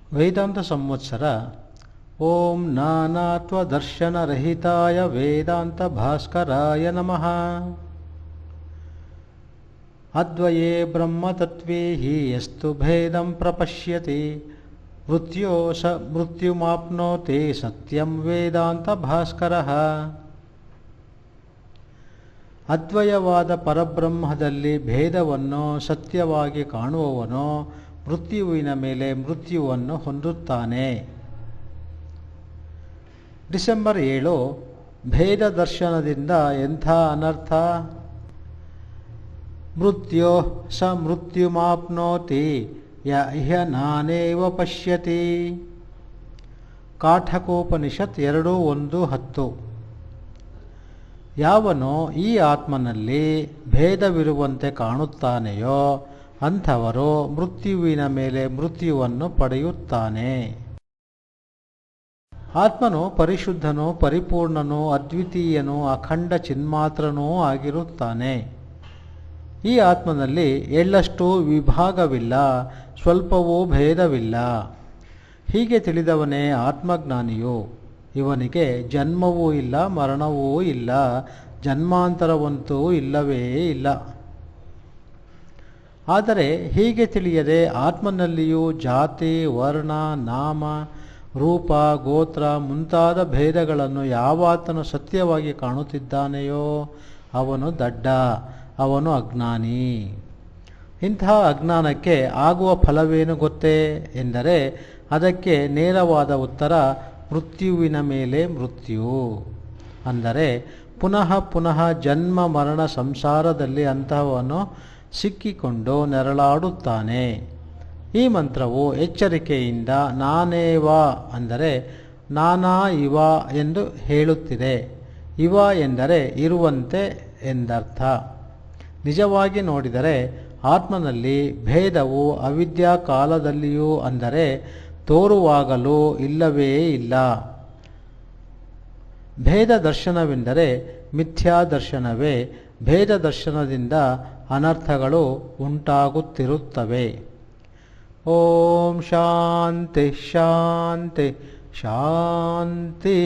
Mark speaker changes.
Speaker 1: ವೇದಾಂತ ಸಂವತ್ಸರ ಓಂ ನಾನಾತ್ವದರ್ಶನರಹಿತಾಯ ವೇದಾಂತ ಭಾಸ್ಕರಾಯ ನಮಃ. ಅದ್ವಯೇ ಬ್ರಹ್ಮತತ್ವೇ ಹಿ ಯಸ್ತು ಭೇದಂ ಪ್ರಪಶ್ಯತಿ ಮೃತ್ಯೋ ಸ ಮೃತ್ಯುಮಾಪ್ನೋತಿ ಸತ್ಯಂ ವೇದಾಂತ ಭಾಸ್ಕರಃ. ಅದ್ವಯವಾದ ಪರಬ್ರಹ್ಮದಲ್ಲಿ ಭೇದವನ್ನು ಸತ್ಯವಾಗಿ ಕಾಣುವವನು ಮೃತ್ಯುವಿನ ಮೇಲೆ ಮೃತ್ಯುವನ್ನು ಹೊಂದುತ್ತಾನೆ. ಡಿಸೆಂಬರ್ 7. ಭೇದ ದರ್ಶನದಿಂದ ಎಂಥ ಅನರ್ಥ. ಮೃತ್ಯೋ ಸ ಮೃತ್ಯುಮಾಪ್ನೋತಿ ಯ ನಾನೇವ ಪಶ್ಯತಿ. ಕಾಠಕೋಪನಿಷತ್ 2:1-10. ಯಾವನು ಈ ಆತ್ಮನಲ್ಲಿ ಭೇದವಿರುವಂತೆ ಕಾಣುತ್ತಾನೆಯೋ ಅಂಥವರು ಮೃತ್ಯುವಿನ ಮೇಲೆ ಮೃತ್ಯುವನ್ನು ಪಡೆಯುತ್ತಾನೆ. ಆತ್ಮನು ಪರಿಶುದ್ಧನೂ ಪರಿಪೂರ್ಣನೂ ಅದ್ವಿತೀಯನೂ ಅಖಂಡ ಚಿನ್ಮಾತ್ರನೂ ಆಗಿರುತ್ತಾನೆ. ಈ ಆತ್ಮನಲ್ಲಿ ಎಳ್ಳಷ್ಟು ವಿಭಾಗವಿಲ್ಲ, ಸ್ವಲ್ಪವೂ ಭೇದವಿಲ್ಲ. ಹೀಗೆ ತಿಳಿದವನೇ ಆತ್ಮಜ್ಞಾನಿಯು. ಇವನಿಗೆ ಜನ್ಮವೂ ಇಲ್ಲ, ಮರಣವೂ ಇಲ್ಲ, ಜನ್ಮಾಂತರವಂತೂ ಇಲ್ಲವೇ ಇಲ್ಲ. ಆದರೆ ಹೀಗೆ ತಿಳಿಯದೆ ಆತ್ಮನಲ್ಲಿಯೂ ಜಾತಿ, ವರ್ಣ, ನಾಮ, ರೂಪ, ಗೋತ್ರ ಮುಂತಾದ ಭೇದಗಳನ್ನು ಯಾವಾತನು ಸತ್ಯವಾಗಿ ಕಾಣುತ್ತಿದ್ದಾನೆಯೋ ಅವನು ದಡ್ಡ, ಅವನು ಅಜ್ಞಾನಿ. ಇಂತಹ ಅಜ್ಞಾನಕ್ಕೆ ಆಗುವ ಫಲವೇನು ಗೊತ್ತೇ ಎಂದರೆ ಅದಕ್ಕೆ ನೇರವಾದ ಉತ್ತರ ಮೃತ್ಯುವಿನ ಮೇಲೆ ಮೃತ್ಯು. ಅಂದರೆ ಪುನಃ ಪುನಃ ಜನ್ಮ ಮರಣ ಸಂಸಾರದಲ್ಲಿ ಅಂತಹವನು ಸಿಕ್ಕಿಕೊಂಡು ನೆರಳಾಡುತ್ತಾನೆ. ಈ ಮಂತ್ರವು ಎಚ್ಚರಿಕೆಯಿಂದ ನಾನೇವ ಅಂದರೆ ನಾನಾ ಇವ ಎಂದು ಹೇಳುತ್ತಿದೆ. ಇವ ಎಂದರೆ ಇರುವಂತೆ ಎಂದರ್ಥ. ನಿಜವಾಗಿ ನೋಡಿದರೆ ಆತ್ಮನಲ್ಲಿ ಭೇದವು ಅವಿದ್ಯಾ ಕಾಲದಲ್ಲಿಯೂ ಅಂದರೆ ತೋರುವಾಗಲೂ ಇಲ್ಲವೇ ಇಲ್ಲ. ಭೇದ ದರ್ಶನವೆಂದರೆ ಮಿಥ್ಯಾ ದರ್ಶನವೇ. ಭೇದ ದರ್ಶನದಿಂದ ಅನರ್ಥಗಳು ಉಂಟಾಗುತ್ತಿರುತ್ತವೆ. ಓಂ ಶಾಂತಿ ಶಾಂತಿ ಶಾಂತಿ.